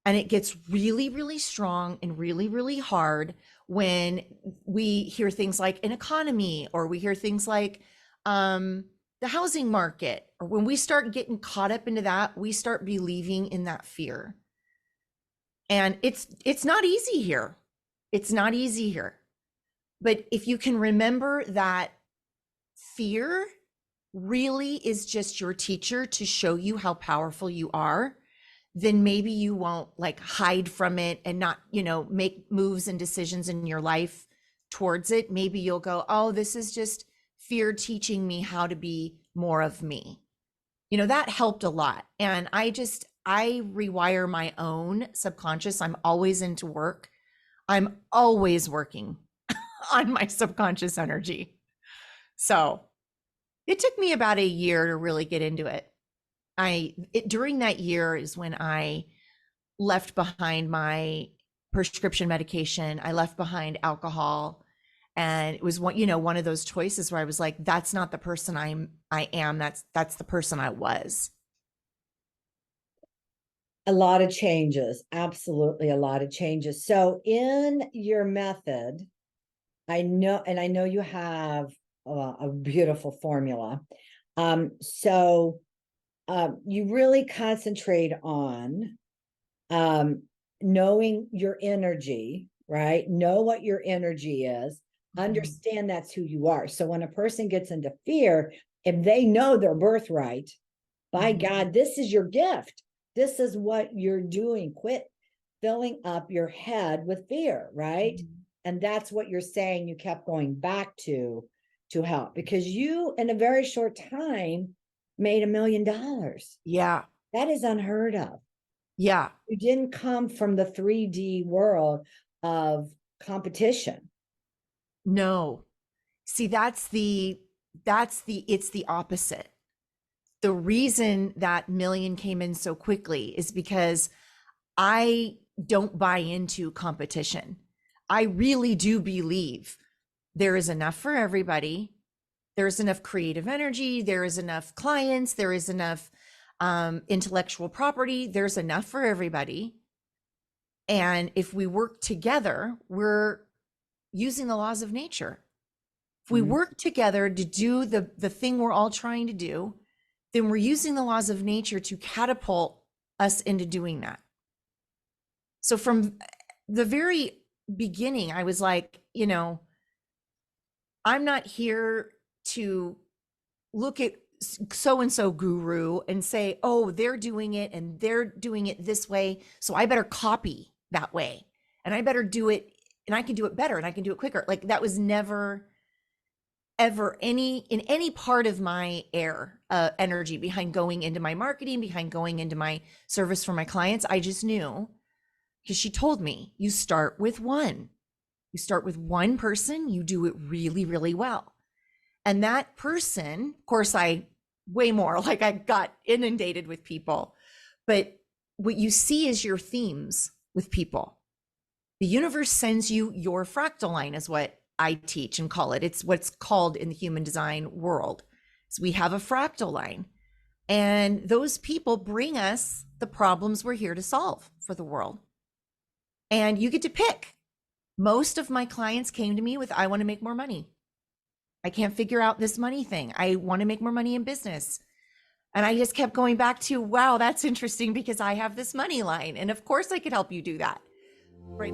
And it gets really, really strong and really, really hard when we hear things like an economy, or we hear things like the housing market, or when we start getting caught up into that, we start believing in that fear. And it's not easy here. It's not easy here. But if you can remember that fear really is just your teacher to show you how powerful you are, then maybe you won't like hide from it and not, make moves and decisions in your life towards it. Maybe you'll go, oh, this is just fear teaching me how to be more of me. That helped a lot. And I rewire my own subconscious. I'm always into work. I'm always working on my subconscious energy. So it took me about a year to really get into it. During that year is when I left behind my prescription medication. I left behind alcohol. And it was one of those choices where I was like, that's not the person I am. That's the person I was. A lot of changes. Absolutely a lot of changes. So in your method, I know you have a beautiful formula. So you really concentrate on knowing your energy, right? Know what your energy is. Understand that's who you are. So when a person gets into fear, if they know their birthright, by God, this is your gift. This is what you're doing. Quit filling up your head with fear, right? And that's what you're saying you kept going back to help, because you, in a very short time, made $1 million. Yeah. That is unheard of. Yeah. You didn't come from the 3D world of competition. No. See, it's the opposite. The reason that million came in so quickly is because I don't buy into competition. I really do believe there is enough for everybody. There's enough creative energy. There is enough clients. There is enough intellectual property. There's enough for everybody. And if we work together, we're using the laws of nature. If we work together to do the thing we're all trying to do, then we're using the laws of nature to catapult us into doing that. So from the very beginning, I was like, I'm not here to look at so-and-so guru and say, oh, they're doing it and they're doing it this way, so I better copy that way. And I better do it, and I can do it better and I can do it quicker. Like that was never, ever in any part of my energy behind going into my marketing, behind going into my service for my clients. I just knew, because she told me, you start with one. You start with one person, you do it really, really well. And that person, of course, way more, like I got inundated with people, but what you see is your themes with people. The universe sends you your fractal line, is what I teach and call it. It's what's called in the human design world. So we have a fractal line, and those people bring us the problems we're here to solve for the world. And you get to pick. Most of my clients came to me with, I want to make more money. I can't figure out this money thing. I want to make more money in business. And I just kept going back to, wow, that's interesting because I have this money line. And of course I could help you do that. Right.